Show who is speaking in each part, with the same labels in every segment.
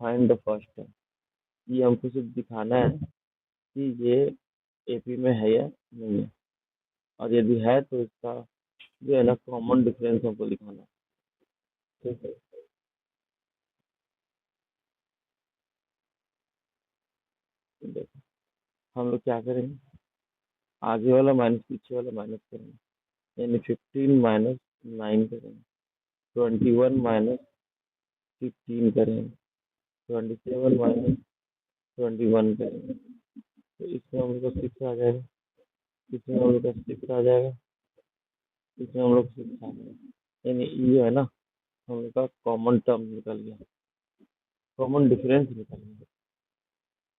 Speaker 1: Find the first term. ये हमको सिर्फ दिखाना है कि ये एपी में है या नहीं है, और यदि है तो इसका जो है ना कॉमन डिफरेंस हमको दिखाना है। ठीक है, तो देखो हम लोग क्या करेंगे, आगे वाला माइनस पीछे वाला माइनस करेंगे, यानी 15 - 9 करेंगे, 21 - 15 करेंगे, 27 - 21 करेंगे, तो इसमें हम लोग का 6 आ जाएगा, इसमें हम लोग का 6 आ जाएगा, इसमें हम लोग 6 आ जाएगा, यानी ये है ना हम लोग का कॉमन टर्म निकल गया, कॉमन डिफरेंस निकल गया।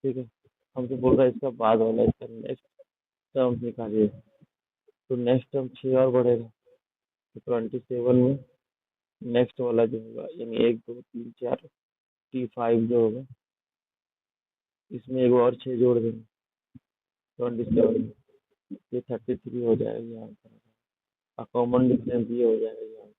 Speaker 1: ठीक है, हमसे बोल रहा है इसका बाद वाला, इसका नेक्स्ट टर्म निकालिए, तो नेक्स्ट टर्म 6 और बढ़ेगा, तो 27 में नेक्स्ट वाला जो होगा, यानी 1 2 3 4 T5 जो होगा, इसमें एक और 6 जोड़ देंगे 27 में, ये 33 हो जाएगा यहाँ पर, और कॉमन डिफरेंस ये हो जाएगा यहाँ पर।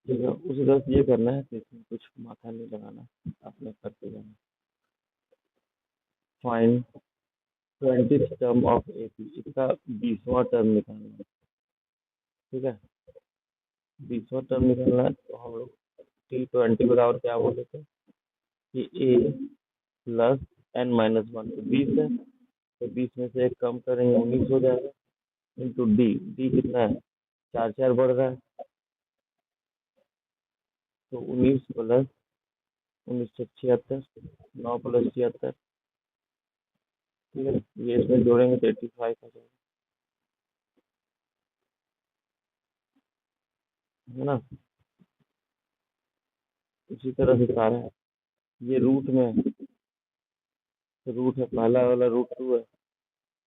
Speaker 1: ठीक है, उसी तरह से ये करना है, तो इसमें कुछ माथा नहीं लगाना, अपने करते जाना। Fine 20th term of AP, इसका 20वां टर्म निकालना है। ठीक है, 20वां टर्म निकालना है, तो हम लोग T20 बराबर क्या बोले थे कि ए प्लस n - 1, तो 20 है, तो 20 में से एक कम करेंगे 19 हो जाएगा, इंटू डी, डी कितना है 4 4 बढ़ रहा है, तो 19 प्लस 1976, 9 प्लस 76। ठीक है, ये इसमें जोड़ेंगे तो 85 आ जाएगा, है ना। इसी तरह से सारा है, ये रूट में है, तो रूट है, पहला वाला √2 है,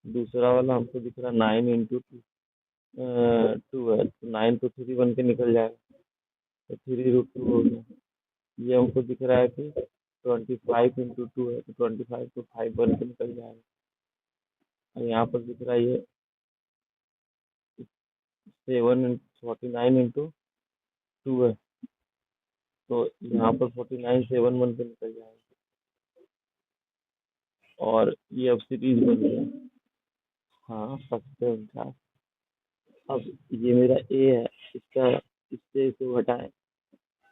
Speaker 1: दूसरा वाला हमको दिख रहा है 9 × 2 है, तो 9 तो 3 बन के निकल जाएगा, तो 3 √2 हो गया। ये हमको दिख रहा है कि 25 × 2 है, तो 25 तो 5 बन के निकल जाएगा, और यहाँ पर दिख रहा है ये 49 × 2 है, तो यहाँ पर 49 7 बन के निकल जाएगा, और ये अब सीरीज बन गया। हाँ, 50 × 49। अब ये मेरा ए है, इसका इससे इसको घटाएं,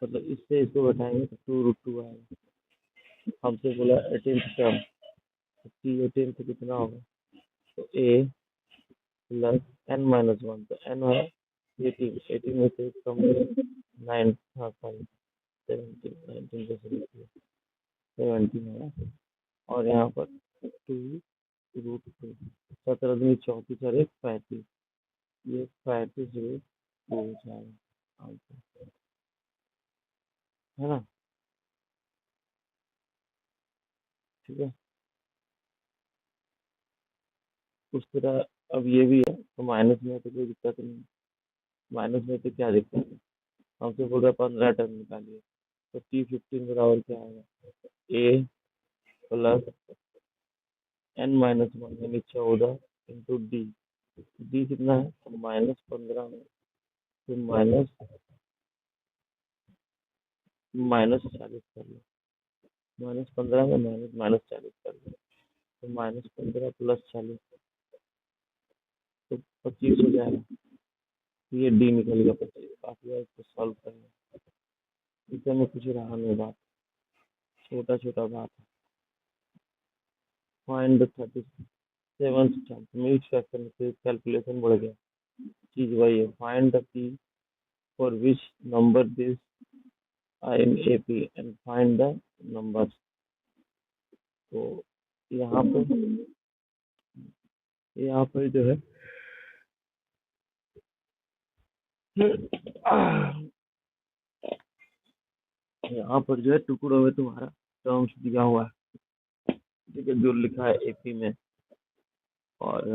Speaker 1: मतलब इससे इसको घटाएंगे तो 2 √2 आएगा। हमसे बोला 18th टर्म, टी 18th कितना होगा, तो ए प्लस n - 1, तो n है 18, 18 में से कम 9, हाँ सॉरी 17, 19 से 17 है, और यहाँ पर 2 √2, 17 दूनी 34 और 1 35, ये 35 √2 हो जाएगा आंसर, है ना। ठीक है, उस तरह अब ये भी है, तो माइनस में है तो कोई दिक्कत नहीं, माइनस में तो क्या दिक्कत है, हमसे बोल रहा है 15 टर्म निकालिए, तो T15 बराबर क्या आएगा, ए प्लस n - 1 यानी 14 इंटू डी, डी कितना है -15 में, तो माइनस 40 कर लो, -15 में -40 कर लो, तो -15 प्लस 40, तो 25 हो जाएगा, तो ये डी निकल गया 25, काफी है, इसको सॉल्व करना, इसे में कुछ रहा नहीं बात, छोटा छोटा बात है। Find the 37th term, mix factor से कैलकुलेशन बढ़ गया, चीज वही है, find the P for which number this I in AP and find the number. तो यहाँ पर जो है यहाँ पर जो है टुकड़ों में तुम्हारा टर्म्स दिया हुआ है, ठीक है, जो लिखा है एपी में, और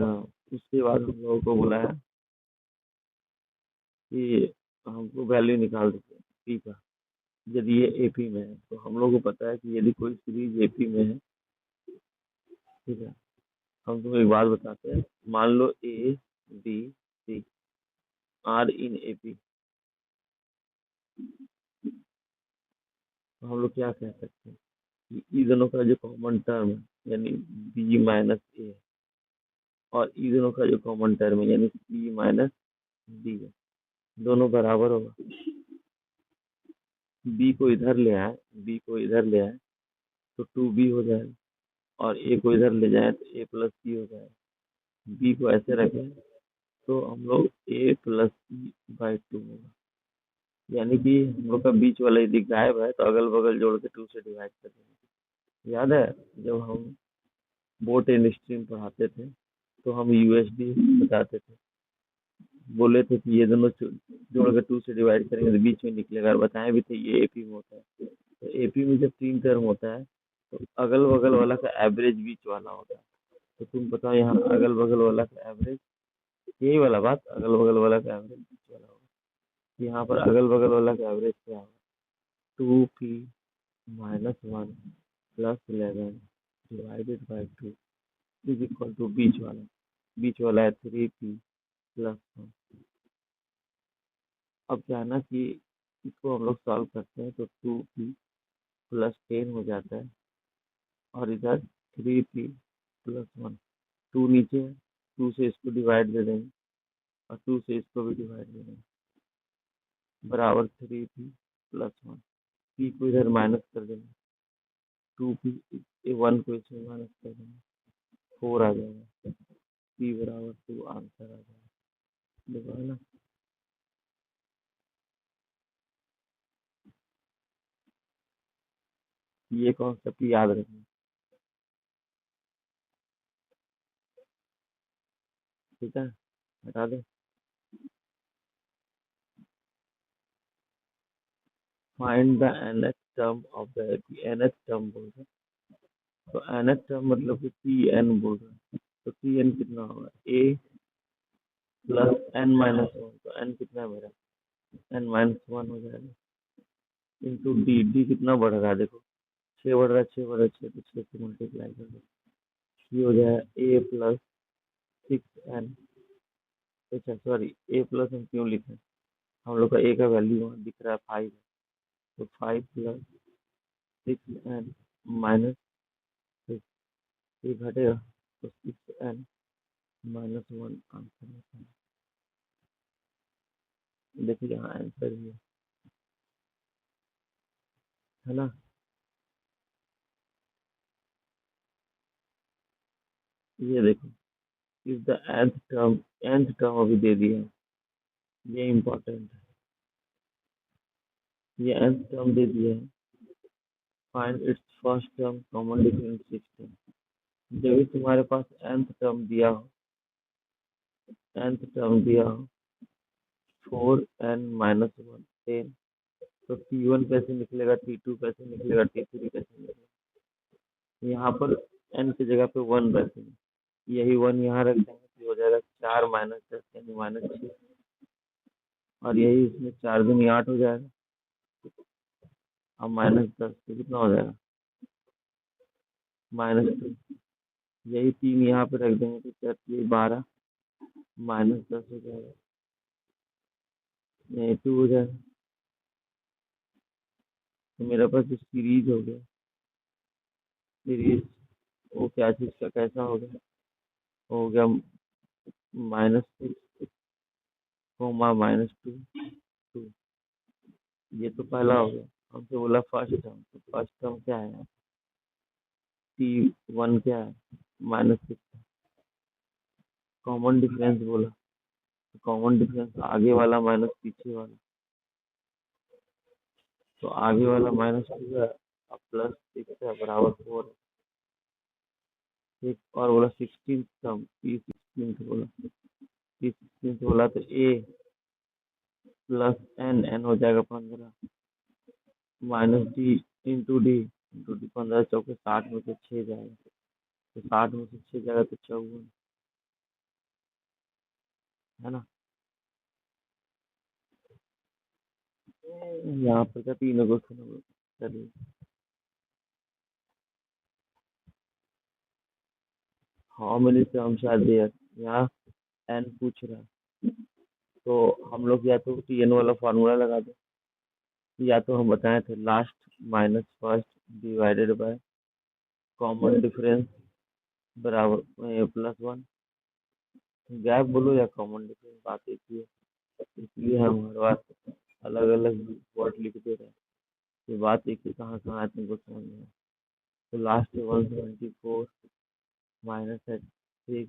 Speaker 1: उसके बाद हम लोगों को बोला है कि हमको वैल्यू निकाल देते हैं पी का, यदि ये एपी में है, तो हम लोगों को पता है कि यदि कोई सीरीज एपी में है, ठीक है, हम तुम्हें एक बात बताते हैं, मान लो a b c are in AP, तो हम लोग क्या कह सकते हैं कि ई दोनों का जो कॉमन टर्म है यानी बी माइनस ए, और ई दोनों का जो कॉमन टर्म है यानी सी माइनस डी है, दोनों बराबर होगा। बी को इधर ले आए, बी को इधर ले आए तो टू बी हो जाएगा, और ए को इधर ले जाए तो ए प्लस सी हो जाएगा। बी को ऐसे रखें तो हम लोग ए प्लस सी बाई टू होगा, यानी कि हम लोग का बीच वाला यदि गायब है तो अगल बगल जोड़ के टू से डिवाइड कर देंगे। याद है जब हम बोट एंड स्ट्रीम पढ़ाते थे तो हम यूएसडी बताते थे, बोले थे कि ये दोनों जोड़ के टू से डिवाइड करेंगे तो बीच में निकलेगा, और बताए भी थे ये एपी में होता है। तो एपी में जब तीन टर्म होता है तो अगल बगल वाला का एवरेज बीच वाला होता है। तो तुम बताओ यहाँ अगल बगल वाला का एवरेज, यही वाला बात, अगल बगल वाला का एवरेज बीच वाला होगा। यहाँ पर अगल बगल वाला का एवरेज क्या होगा, two p minus one plus 11 divided by two is equal to बीच वाला है थ्री पी प्लस वन। अब क्या है ना कि इसको हम लोग सॉल्व करते हैं तो टू पी प्लस 10 हो जाता है, और इधर three P plus one, two नीचे है, टू से इसको डिवाइड दे देंगे और टू से इसको भी डिवाइड दे देंगे, बराबर three P plus one. P को इधर माइनस कर देंगे, टू पी वन को इसमें माइनस कर देंगे, फोर आ जाएगा, पी बराबर टू आंसर आ जाएगा। देखो है ना, ये कॉन्सेप्ट याद रखना, ठीक है, हटा दे। Find the nth term of the nth term बोल रहे हैं। तो nth टर्म मतलब कि टी एन बोल रहे हैं, तो टी एन कितना होगा, ए प्लस एन माइनस वन, तो एन कितना है मेरा, एन माइनस वन हो जाएगा, इंटू डी, डी कितना बढ़ रहा है देखो, छः बढ़ रहा है, छः बढ़ रहा है, छः तो छः से मल्टीप्लाई कर दो, ये हो जाएगा ए प्लस सिक्स एन। अच्छा सॉरी, ए प्लस हम क्यों लिखे, हम लोग का ए का वैल्यू वहाँ दिख रहा है फाइव, तो five plus six n minus six, ये घटेगा तो six n minus one answer होता है। देखिए यहाँ आंसर भी है ना। ये देखो, इज द nth टर्म अभी दे दिया है, ये इम्पोर्टेंट है, ये nth टर्म दे दिया है। Find its first term common difference system. जब भी तुम्हारे पास nth टर्म दिया हो, nth टर्म दिया हो four n minus one ten, तो टी वन कैसे निकलेगा, टी टू कैसे निकलेगा, टी थ्री कैसे निकलेगा। यहाँ पर एन की जगह पे वन रखेंगे, यही वन यहाँ रख देंगे तो हो जाएगा चार माइनस दस यानी माइनस छः, और यही इसमें चार दूनी आठ हो जाएगा, अब माइनस दस तो कितना हो जाएगा, माइनस टू, यही तीन यहाँ पे रख देंगे तो चार बारह माइनस दस हो जाएगा, यही टू हो जाएगा। तो मेरे पास जो सीरीज हो गया, सीरीज वो क्या चीज का कैसा हो गया minus six comma minus two two, ये तो पहला हो गया। हमसे बोला फर्स्ट टर्म, तो फर्स्ट टर्म क्या है, टी वन क्या है, माइनस सिक्स, कॉमन डिफरेंस बोला, तो कॉमन डिफरेंस आगे वाला माइनस पीछे वाला, तो आगे वाला माइनस टू है और प्लस सिक्स है बराबर फोर है। एक और बोला सिक्सटीन टर्म, पी सिक्सटीन बोला, पी सिक्सटीन बोला तो ए प्लस एन, एन हो जाएगा 15 माइनस डी इंटू डी 15 चौके 60 में से 6 जाएगा, तो 60 में से 6 जाएगा तो 54, है ना। यहाँ पर क्या तीनों को चलिए, how many terms are there, यहाँ एन पूछ रहा है, तो हम लोग या तो टी एन वाला फार्मूला लगा दें, या तो हम बताए थे last minus first divided by common difference बराबर प्लस वन। गैप बोलो या कॉमन डिफरेंस, बात एक ही है। इसलिए हम हर बार अलग अलग वर्ड लिख दे रहे हैं। ये बात एक ही कहाँ कहाँ है तुमको समझ में। तो लास्ट 174 माइनस है 6,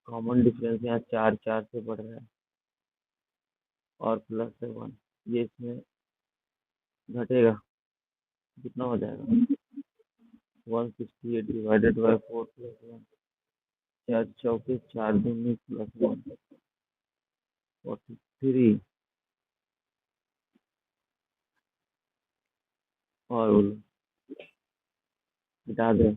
Speaker 1: कॉमन डिफरेंस यहाँ चार चार से बढ़ रहा है और प्लस है वन। ये इसमें घटेगा, कितना हो जाएगा 168 डिवाइडेड बाय 4 प्लस वन। चार चौके चार दूनी प्लस वन 43। और बोलो, घटा दे।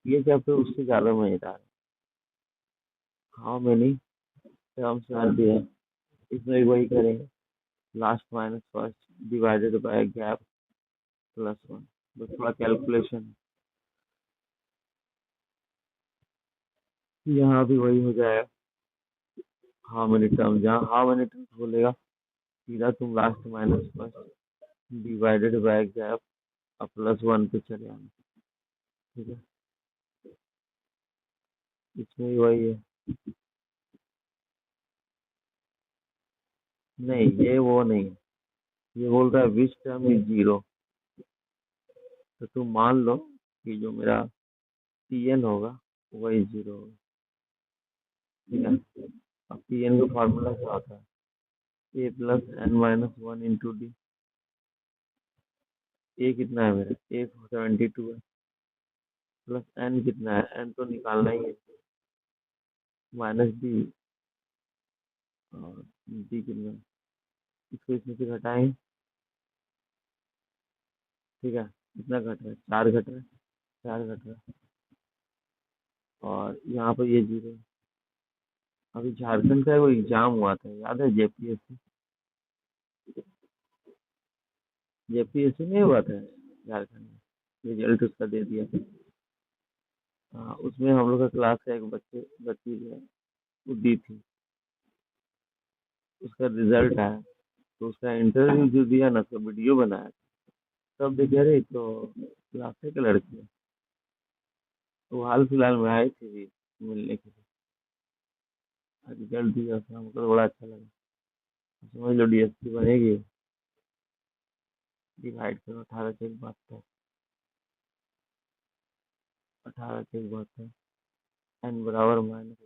Speaker 1: ये चैप्टर उससे ज्यादा मजेदार है। हाँ मैंने टर्म्स याद दिया है, इसमें भी वही करेंगे। Last minus first divided by gap plus one. बस थोड़ा कैलकुलेशन, यहाँ भी वही हो जाएगा। हाँ मैंने टर्म, जहाँ हाँ मैंने टर्म बोलेगा सीधा तुम last minus first divided by gap और प्लस वन पे चले आना। ठीक है, इसमें भी वही है। नहीं ये वो नहीं है, ये बोल रहा है विच टर्म इज जीरो। तो तुम मान लो कि जो मेरा पी एन होगा वही जीरो होगा। ठीक है, अब पी एन का फॉर्मूला क्या होता है, a plus n minus one into d. A कितना है मेरा, ए 72 है, प्लस एन कितना है, एन तो निकालना ही है, माइनस डी। और डी कितना है, इसको इसमें से घटाएं। ठीक है, कितना घट रहा है, चार घट रहा है, चार घट रहा है। और यहाँ पर ये जीरो। अभी झारखंड का वो एग्जाम हुआ था, याद है, जेपीएससी। जेपीएससी नहीं हुआ था झारखंड में, रिजल्ट उसका दे दिया। हाँ, उसमें हम लोग का क्लास का एक बच्ची जो है वो दी थी, उसका रिजल्ट आया। तो उसका इंटरव्यू जो दिया ना, उसका वीडियो बनाया, तब देखे अरे तो क्लास के लड़की है। तो हाल फिलहाल में आई थी भी मिलने के लिए, रिजल्ट दिया उसका, हमको तो बड़ा अच्छा लगा। समझ लो डीएसपी बनेगी। डिवाइड करो 18 से एक बात है, 18 से एक बात है, एन बराबर माइनस,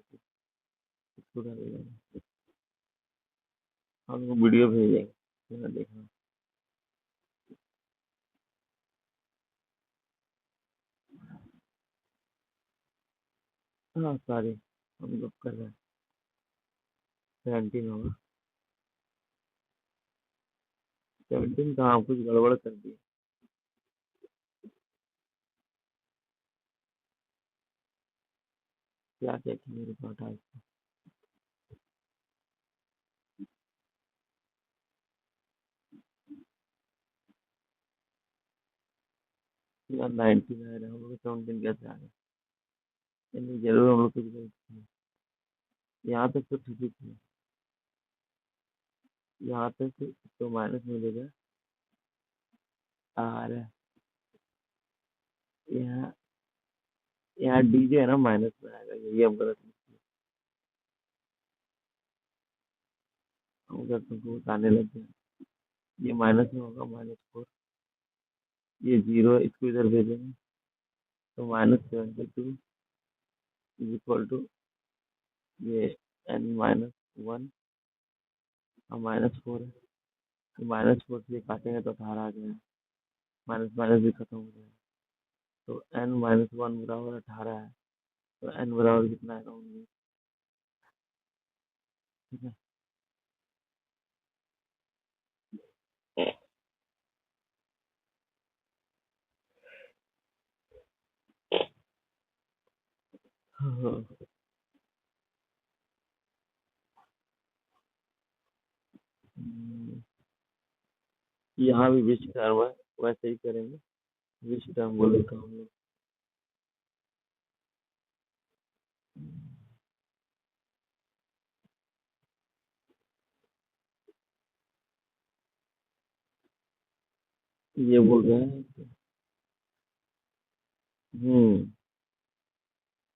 Speaker 1: इसको डालेगा। हम लोग वीडियो भेजेंगे, फिर देखना। हाँ सारे हम लोग कर रहे हैं, 17 होगा। 17 कहाँ, कुछ गड़बड़ कर दी। क्या क्या किया मेरे को, हटा इसको। यार 19 आ रहा है, हम लोग 17 कैसे आ गए। नहीं जरूर हम लोग कुछ गलत किए। यहाँ तक तो ठीक ही थी, यहाँ तक तो माइनस मिलेगा। और यहाँ यहाँ डी जो है ना माइनस में आएगा, यही हम गलत लिखे। हम अगर तुमको बताने लग गए, ये माइनस में होगा -4, ये जीरो, इसको इधर भेजेंगे तो -72 इज इक्वल टू ये एन माइनस वन और -4 है। तो -4 से ये काटेंगे तो 18 आ जाएगा, माइनस माइनस भी खत्म हो जाएगा। तो एन माइनस वन बराबर 18 है, तो एन बराबर कितना है, 19। ठीक है, हाँ। यहाँ भी विच टर्म है, वैसे ही करेंगे। विच टर्म बोले तो हम लोग ये बोल रहे हैं। हम्म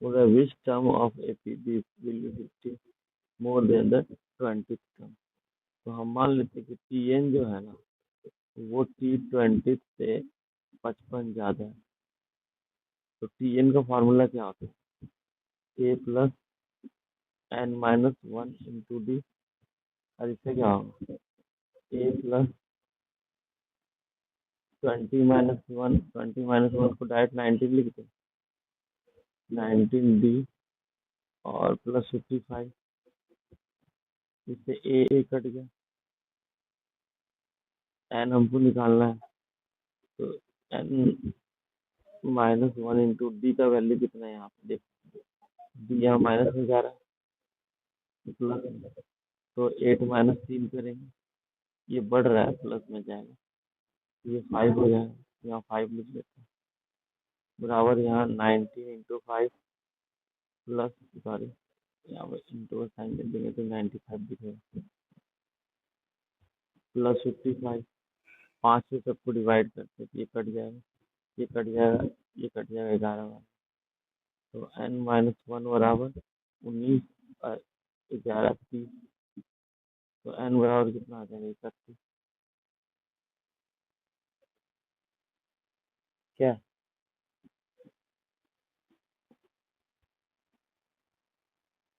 Speaker 1: बोल रहा है which term of AP this will be 50 more than the 20 term. तो हम मान लेते हैं कि टी एन जो है ना, वो T20 से 55 ज्यादा है। तो टी एन का फॉर्मूला क्या होता है? A+n-1 × d। और इससे क्या होगा? A+20 - 1, 20 - 1 को डायरेक्ट 19 लिख दो, 19d और +55। इससे ए कट गया, एन हमको निकालना है। तो n-1 × d का वैल्यू कितना है यहाँ पे देखो, डी यहाँ माइनस में जा रहा है, प्लस। तो 8 - 3 करेंगे, ये बढ़ रहा है, प्लस में जाएगा, ये 5 हो जाएगा। यहाँ 5 लिख लेते हैं, बराबर यहाँ 19 × 5 प्लस, सॉरी यहाँ पर इंटू का साइन कर देंगे तो 95 दिखेगा, +55। 5 से सबको डिवाइड करते हैं, ये कट जाएगा, ये कट जाएगा, ये कट जाएगा, 11 बार। तो n-1 बराबर 19 और 11 30। तो n बराबर कितना आ जाएगा? 31। क्या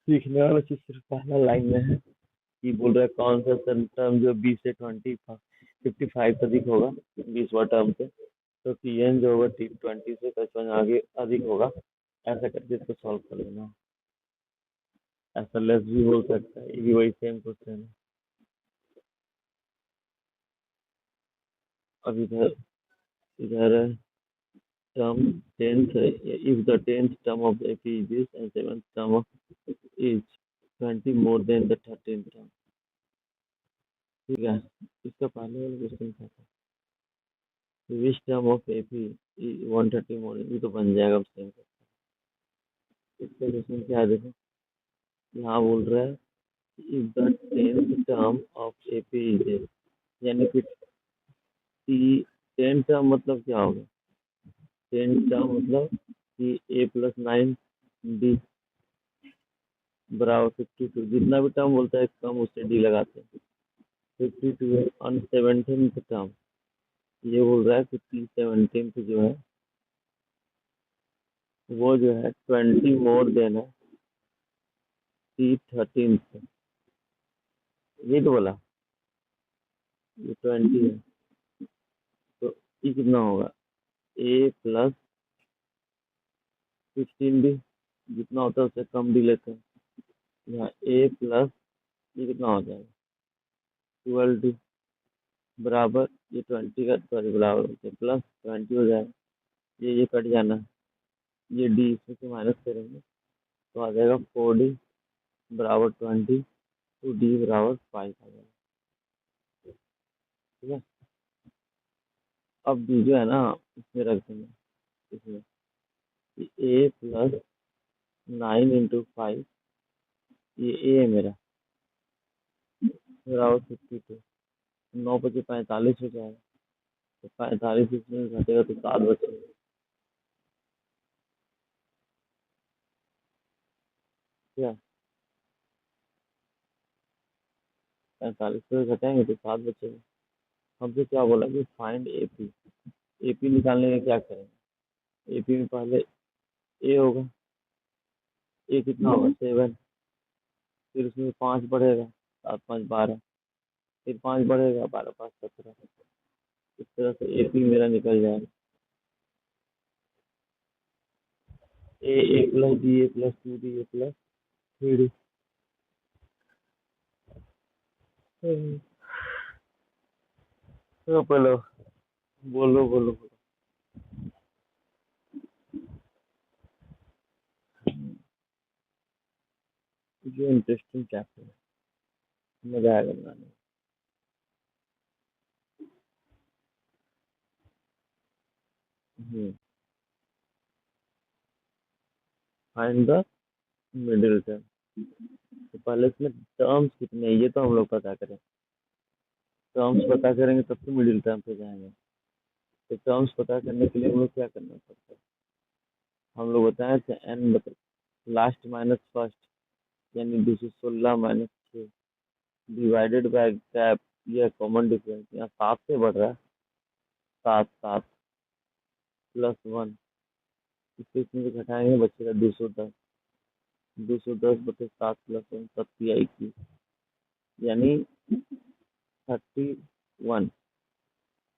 Speaker 1: सीखने वाला चीज सिर्फ पहला लाइन में है कि बोल रहा है कौन सा टर्म जो 20 से 55 अधिक होगा, 20वां टर्म से। तो टी एन जो होगा T20 से 55 आगे अधिक होगा। ऐसा करके इसको सॉल्व कर लेना। ऐसा लेस भी बोल सकता है, ये भी वही सेम क्वेश्चन है। अब इधर इधर term 10th, if the 10th term of the AP is this and 7th term of is 20 more than the 13th term। ठीक है, इसका पहले वाला क्वेश्चन क्या था? विच टर्म ऑफ एपी 130 मोर, ये तो बन जाएगा सेम। इसका क्वेश्चन क्या है देखो, यहाँ बोल रहा है if the 10th term of AP is this, यानी कि टी 10 टर्म मतलब क्या होगा? 10 टर्म मतलब कि A+9 D बराबर 52। जितना भी टर्म बोलता है कम उससे डी लगाते हैं। 52 है। ऑन 17th टर्म, ये बोल रहा है कि T17 जो है वो जो है 20 मोर देन है T13 से। ये तो बोला, ये 20 है। तो ये कितना होगा? A+16D, जितना होता है उससे कम डी लेते हैं। यहाँ A प्लस, ये कितना हो जाएगा? 12D बराबर, ये 20 का सॉरी बराबर होते +20 हो जाएगा। ये कट जाना है, ये डी इसमें से माइनस करेंगे तो आ जाएगा 4D बराबर 20। तो डी बराबर 5 आ जाएगा। ठीक है, अब डी जो है ना इसमें रख देंगे, इसमें A+9 × 5, ये ए है मेरा, बराबर 52। 9×5 = 45 हो जाएगा। तो 45 इसमें घटेगा तो 7 बचेगा। क्या 45 से घटाएंगे तो 7 बचेगा। हमसे क्या बोला कि फाइंड एपी। एपी निकालने में क्या करेंगे? एपी में पहले ए होगा, ए कितना होगा? 7। फिर उसमें 5 बढ़ेगा, 7×5 = 12। फिर 5 बढ़ेगा, 12×5 = 17। इस तरह से एपी मेरा निकल जाएगा। A+D A+2D A+3D। तो बोलो बोलो बोलो बोलो। जो इंटरेस्टिंग चैप्टर है, मजा आएगा बनाने में। Find the middle term. तो पहले इसमें टर्म्स कितने हैं ये तो हम लोग पता करें। टर्म्स पता करेंगे तब तो मिडिल टर्म पे जाएंगे। तो टर्म्स पता करने के लिए हम लोग क्या करना पड़ता है, हम लोग बताए थे एन मतलब लास्ट माइनस फर्स्ट, यानी 216 माइनस 6 डिवाइडेड बाय गैप, यह कॉमन डिफरेंस यहाँ 7 से बढ़ रहा है, 7 प्लस 1, इसको इसमें से घटाएंगे बचेगा 210, 210 बटे 7 प्लस 1 21, यानी 31,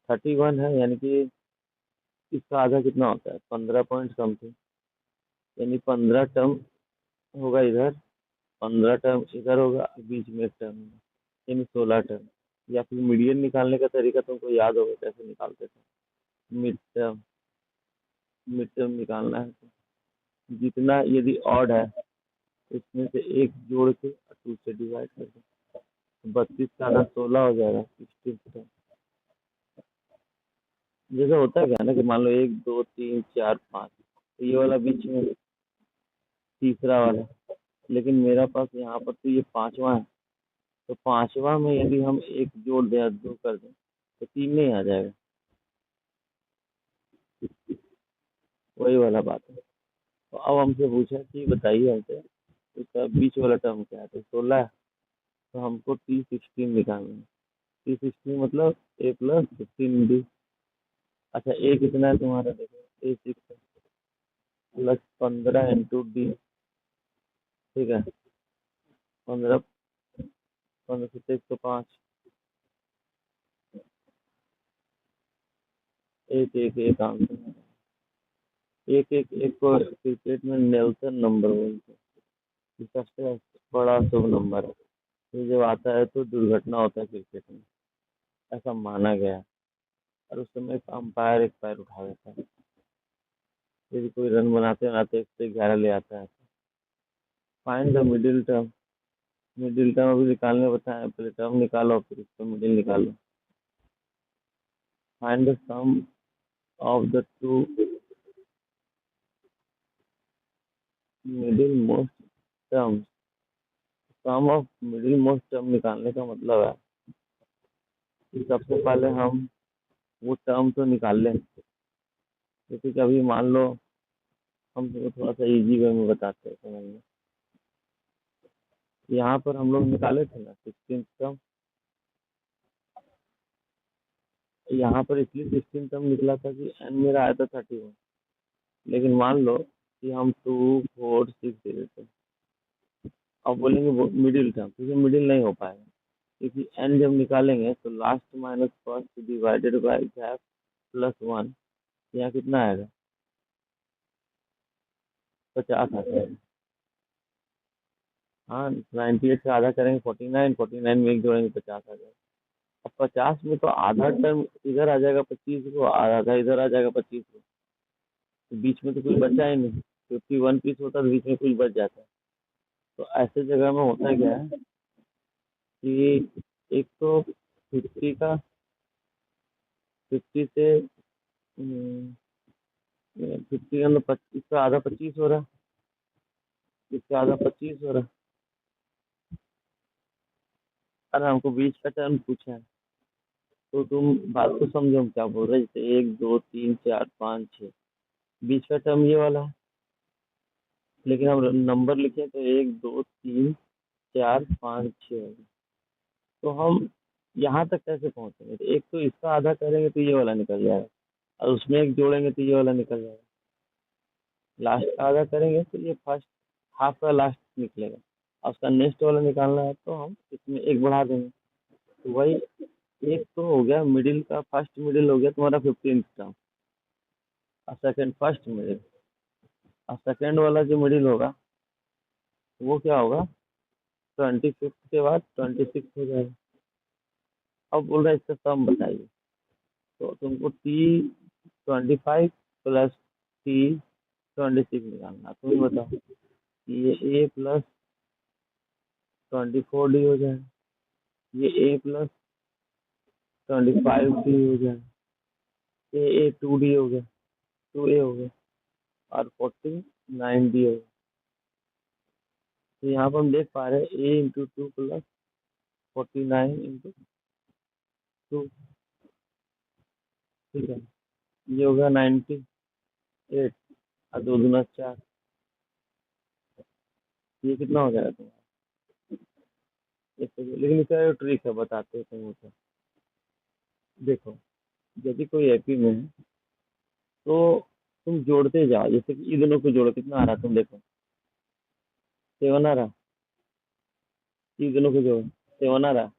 Speaker 1: 31 है, यानी कि इसका आधा कितना होता है 15 पॉइंट समथिंग, यानी 15 टर्म होगा इधर, 15 टर्म इधर होगा, बीच में एक टर्म होगा, यानी 16 टर्म। या फिर मीडियन निकालने का तरीका तुमको याद होगा कैसे निकालते थे, मिड टर्म, मिड टर्म निकालना है तो जितना यदि ऑड है उसमें से एक जोड़ के 2 से डिवाइड कर दो, 32 का आधा 16 हो जाएगा, 16 टर्म। जैसे होता है क्या ना कि मान लो 1 2 3 4 5, तो ये वाला बीच में तीसरा वाला, लेकिन मेरा पास यहाँ पर तो ये पांचवा है, तो पांचवा में यदि हम एक जोड़ दें या 2 कर दें तो 3 नहीं आ जाएगा, वही वाला बात है। तो अब हमसे पूछा कि बताइए हमसे इसका बीच वाला टर्म क्या है, तो 16 है, तो हमको T16 निकालना है। T16 मतलब A प्लस 15D। अच्छा A कितना है तुम्हारा, देखो A6 है, प्लस 15 इंटू डी, ठीक है, 15, 15 से 105, एक एक एक आंसर है। एक एक एक को क्रिकेट में नेल्सन नंबर बोलते हैं, ये सबसे बड़ा शुभ नंबर है, ये जब आता है तो दुर्घटना होता है क्रिकेट में, ऐसा माना गया है। और उस समय अंपायर एक पैर उठा देता है, यदि कोई रन बनाते बनाते 111 ले आता है। Find the middle term, middle term अभी निकालने बताया, पहले टर्म निकालो फिर उसका मिडिल निकालो। Find the sum of the two middle most terms, sum of middle most term निकालने का मतलब है कि सबसे पहले हम वो टर्म तो निकाल लें, जैसे कि अभी मान लो हम तुमको थोड़ा सा इजी वे में बताते हैं समझ, यहाँ पर हम लोग निकाले थे ना 16 टर्म, यहाँ पर इसलिए 16 टर्म निकला था कि एन मेरा आया था 31, लेकिन मान लो कि हम 2 4 6 दे देते हैं, अब बोलेंगे मिडिल टर्म, क्योंकि मिडिल नहीं हो पाएगा, क्योंकि एन जब निकालेंगे तो last minus first divided by gap plus 1, यहाँ कितना आएगा 50 आ जाएगा। हाँ 98 से आधा करेंगे 49, 49 में एक जोड़ेंगे 50 आ जाएगा। अब 50 में तो आधा टर्म इधर आ जाएगा 25 को, आधा इधर आ जाएगा 25 को, तो बीच में तो कुछ बचा ही नहीं, 51 पीस होता तो बीच में कुछ बच जाता है। तो ऐसे जगह में होता क्या है कि एक तो 50 का 50 से 50 का 25 का आधा 25 हो रहा, इसका आधा 25 हो रहा। अरे हमको बीच का टर्म पूछा है, तो तुम बात को समझो हम क्या बोल रहे हैं, जैसे 1 2 3 4 5 6, बीच का टर्म ये वाला है, लेकिन हम नंबर लिखे तो 1 2 3 4 5 6 होगा। तो हम यहाँ तक कैसे पहुँचेंगे, तो एक तो इसका आधा करेंगे तो ये वाला निकल जाएगा, और उसमें एक जोड़ेंगे तो ये वाला निकल जाएगा, लास्ट का आधा करेंगे तो ये फर्स्ट हाफ का लास्ट निकलेगा, और उसका नेक्स्ट वाला निकालना है तो हम इसमें एक बढ़ा देंगे, तो वही एक तो हो गया मिडिल का, फर्स्ट मिडिल हो गया तुम्हारा 15 टर्म, और सेकंड फर्स्ट मिडिल, और सेकंड वाला जो मिडिल होगा वो क्या होगा 25 के बाद 26 हो जाएगा। अब बोल रहा है इसका सम बताइए, तो तुमको T25 प्लस T26 निकालना, तुम ही बताओ, ये A प्लस 24D हो जाएगा, ये A प्लस 25D हो जाएगा, ये A 2D हो गया, 2A हो गया, और 49D हो गया। तो यहाँ पर हम देख पा रहे हैं A इंटू 2 प्लस 49 इंटू 2, ठीक है। ये होगा 98 और 2 दूना 4। ये कितना हो जाएगा तुम्हारा? लेकिन इसका ट्रिक है, बताते हैं तुम उसे। देखो, यदि कोई एपी में है तो तुम जोड़ते जाओ, जैसे कि ये दोनों को जोड़ो, कितना आ रहा है तुम देखो, 7 आ रहा। ये दोनों को जोड़ो, 7 आ रहा।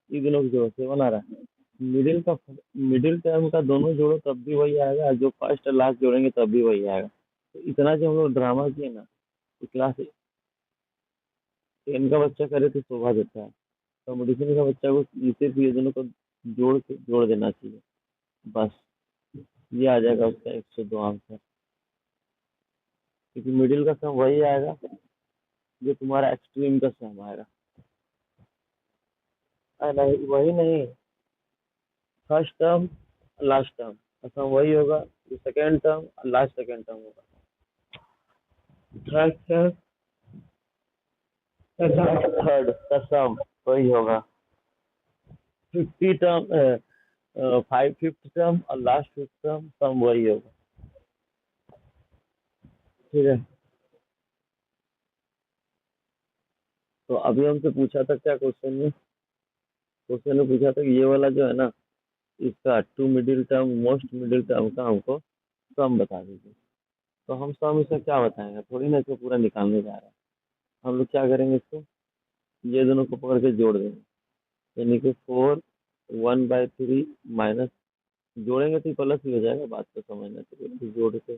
Speaker 1: ये दोनों को जोड़ो, 7 आ रहा। मिडिल का मिडिल टर्म का दोनों जोड़ो तब भी वही आएगा, जो फर्स्ट और लास्ट जोड़ेंगे तब भी वही आएगा। तो इतना जो हम लोग ड्रामा किए ना, क्लास 10 का बच्चा करे तो शोभा देता है। कंपटीशन का बच्चा को सिर्फ ये दोनों को जोड़ देना चाहिए, बस ये आ जाएगा उसका 102 आंसर। क्योंकि मिडिल का सम वही आएगा जो तुम्हारा एक्सट्रीम का सम आएगा। नहीं, वही नहीं, फर्स्ट टर्म लास्ट टर्म का सम वही होगा जो second term last second term होगा। थर्ड टर्म थर्ड का सम वही होगा। 50 टर्म 5th टर्म और लास्ट 5th टर्म सम वही होगा। ठीक है, तो अभी हमसे पूछा था क्या क्वेश्चन में? क्वेश्चन ने पूछा था कि ये वाला जो है ना, इसका two middle term most middle term का हमको सम बता दीजिए। तो हम सम इसका क्या बताएंगे, थोड़ी ना इसको पूरा निकालने जा रहे हैं। हम लोग क्या करेंगे, इसको ये दोनों को पकड़ के जोड़ देंगे, यानी कि 4 1/3 माइनस, जोड़ेंगे तो प्लस ही हो जाएगा, बात को समझना चाहिए। तो जोड़ के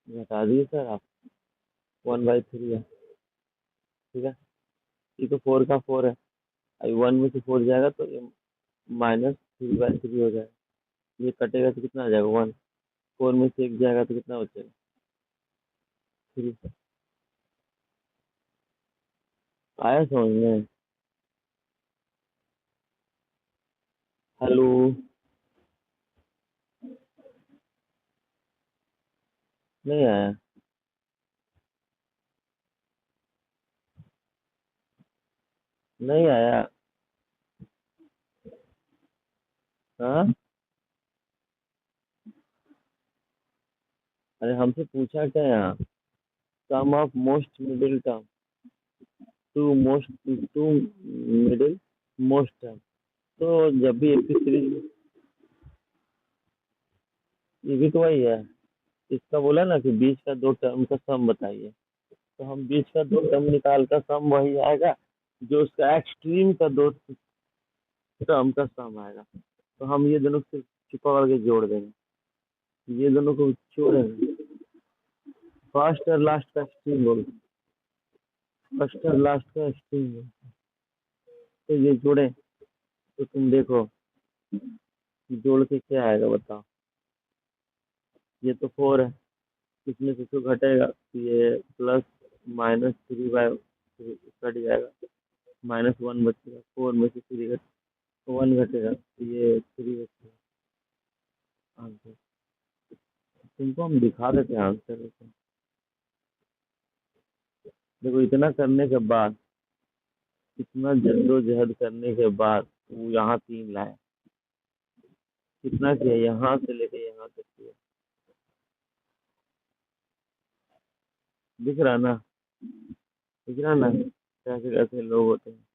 Speaker 1: घटा दिए सर आप, 1/3 है। ठीक है, ये तो 4 का 4 है, अभी 1 में से 4 जाएगा तो ये -3/3 हो जाएगा। ये कटेगा तो कितना आ जाएगा 1। 4 में से 1 जाएगा तो कितना बचेगा 3। आया समझ में? हेलो, नहीं आया? नहीं आया? हाँ, अरे हमसे पूछा क्या यहाँ, sum of most middle term to middle most term. तो जब भी एक सीरीज, ये भी तो वही है। इसका बोला ना कि बीच का 2 टर्म का सम बताइए, तो हम बीच का 2 टर्म निकाल का सम वही आएगा जो उसका एक्सट्रीम का 2 टर्म का सम आएगा। तो हम ये दोनों सिर्फ छुपा करके जोड़ देंगे, ये दोनों को जोड़ेंगे, फर्स्ट और लास्ट का एक्सट्रीम बोल, फर्स्ट और लास्ट का एक्सट्रीम बोल। तो ये जोड़े तो तुम देखो जोड़ के क्या आएगा बताओ। ये तो 4 है, इसमें से तो घटेगा तो ये प्लस -3/3 कट जाएगा, -1 बचेगा। 4 में से 1 घटेगा तो ये 3 बचेगा आंसर। तुमको हम दिखा देते हैं आंसर। देखो, इतना करने के बाद, इतना जद्दोजहद करने के बाद वो यहाँ 3 लाए। कितना किया, यहाँ से लेके यहाँ तक किया। दिख रहा ना? दिख रहा ना कैसे कैसे लोग होते हैं।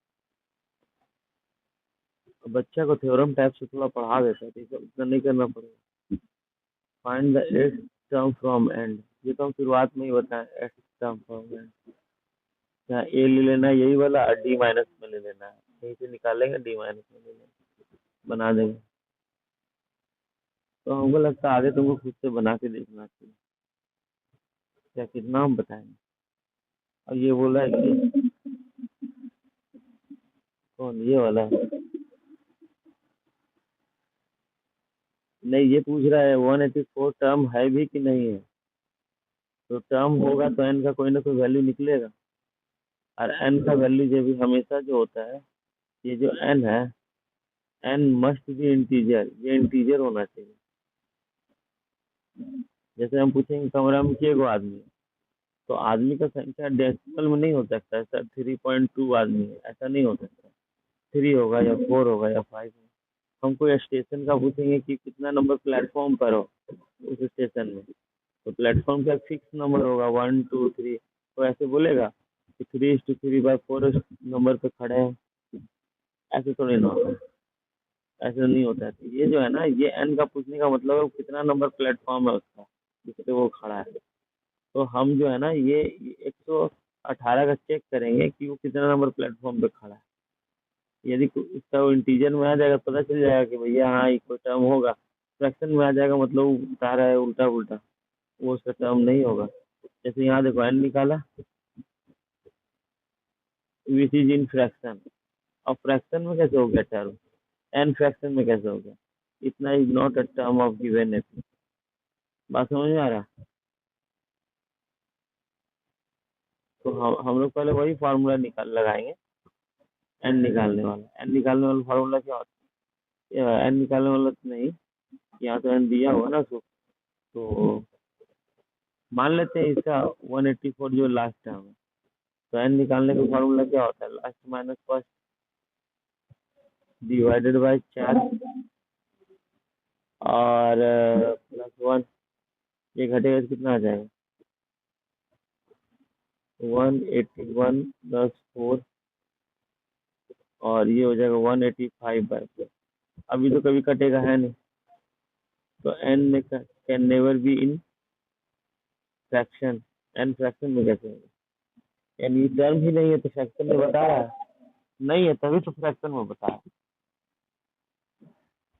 Speaker 1: अब बच्चा को थ्योरम टाइप से थोड़ा पढ़ा देता है, तो ये सब इतना नहीं करना पड़ेगा। Find the eight term from end, ये तो हम शुरुआत में ही बताएं, एट टर्म फ्रॉम एंड। यहाँ ए ले लेना है यही वाला, और डी माइनस में ले लेना है, यहीं से निकालेंगे डी माइनस में ले लेंगे, बना देंगे। तो हमको लगता है आगे तुमको खुद से बना के देखना चाहिए, क्या कितना हम बताएंगे। और ये बोला है कि कौन ये वाला है? नहीं, ये पूछ रहा है 184 टर्म है भी कि नहीं है। तो टर्म होगा तो एन का कोई ना कोई वैल्यू निकलेगा, और एन का वैल्यू जो भी हमेशा जो होता है, ये जो एन है, एन मस्ट बी इंटीजर, ये इंटीजर होना चाहिए। जैसे हम पूछेंगे कमरा में के गो आदमी है, तो आदमी का संख्या डेसिमल में नहीं हो सकता है सर, 3.2 आदमी है, ऐसा नहीं हो सकता। 3 होगा या 4 होगा या 5 होगा। हम कोई स्टेशन का पूछेंगे कि कितना नंबर प्लेटफॉर्म पर हो उस स्टेशन में, तो प्लेटफॉर्म का फिक्स नंबर होगा 1 2 3, तो ऐसे बोलेगा कि 3:3/4 नंबर पे खड़े हैं। ऐसे थोड़ी ना होता है, ऐसे नहीं होता है। तो ये जो है ना, ये एन का पूछने का मतलब है कितना नंबर प्लेटफॉर्म है उसका जिस पे वो खड़ा है। तो हम जो है ना, ये 118 का चेक करेंगे कि वो कितना नंबर प्लेटफॉर्म पे खड़ा है। यदि उसका वो इंटीजर में आ जाएगा तो पता चल जाएगा कि भैया हाँ ये कोई टर्म होगा। फ्रैक्शन में आ जाएगा मतलब वो बता रहा है उल्टा पुल्टा, वो उसका टर्म नहीं होगा। जैसे यहाँ देखो एन निकाला, विच इज इन फ्रैक्शन। अब फ्रैक्शन में कैसे हो गया टर्म, एन फ्रैक्शन में कैसे हो गया, इतना is not a term of given F. बात समझ में आ रहा है? तो हम लोग पहले वही फार्मूला निकाल लगाएंगे, एन निकालने वाला फार्मूला क्या होता है, एन निकालने वाला तो नहीं, यहाँ तो एन दिया हुआ ना उसको। तो मान लेते हैं इसका 184 जो लास्ट टर्म है, तो एन निकालने का फार्मूला क्या होता है, last minus first divided by 4 और +1। ये घटेगा तो कितना आ जाएगा, 181 +4, और ये हो जाएगा 185/4। अभी तो कभी कटेगा है नहीं, तो एन में can never be in fraction. N fraction में कैसे होगा, यानी टर्म ही नहीं है तो फ्रैक्शन में बता रहा है, नहीं है तभी तो फ्रैक्शन में बता रहा है।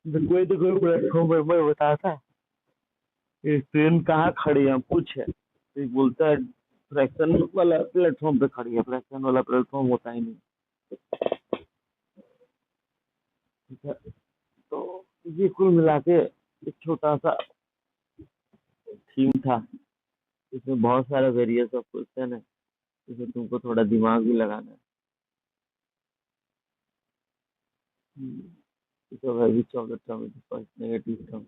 Speaker 1: तो कोई प्लेटफॉर्म पर मैं बताता है ये ट्रेन कहाँ खड़ी है पूछे, तो बोलता है फ्रैक्शन वाला प्लेटफॉर्म पे खड़ी है, फ्रैक्शन वाला प्लेटफॉर्म होता ही नहीं। ठीक है, तो ये कुल मिला के एक छोटा सा थीम था। इसमें बहुत सारे वेरियस ऑफ क्वेश्चन है, इसमें तुमको थोड़ा दिमाग भी लगाना है। तो है which of the term is first negative term,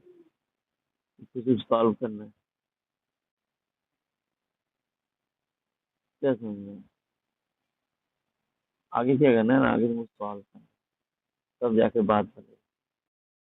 Speaker 1: इसको सिर्फ सॉल्व करना है। क्या समझना है, आगे क्या करना है ना, आगे तुमको सॉल्व करना है, तब जाके बात बनेगी।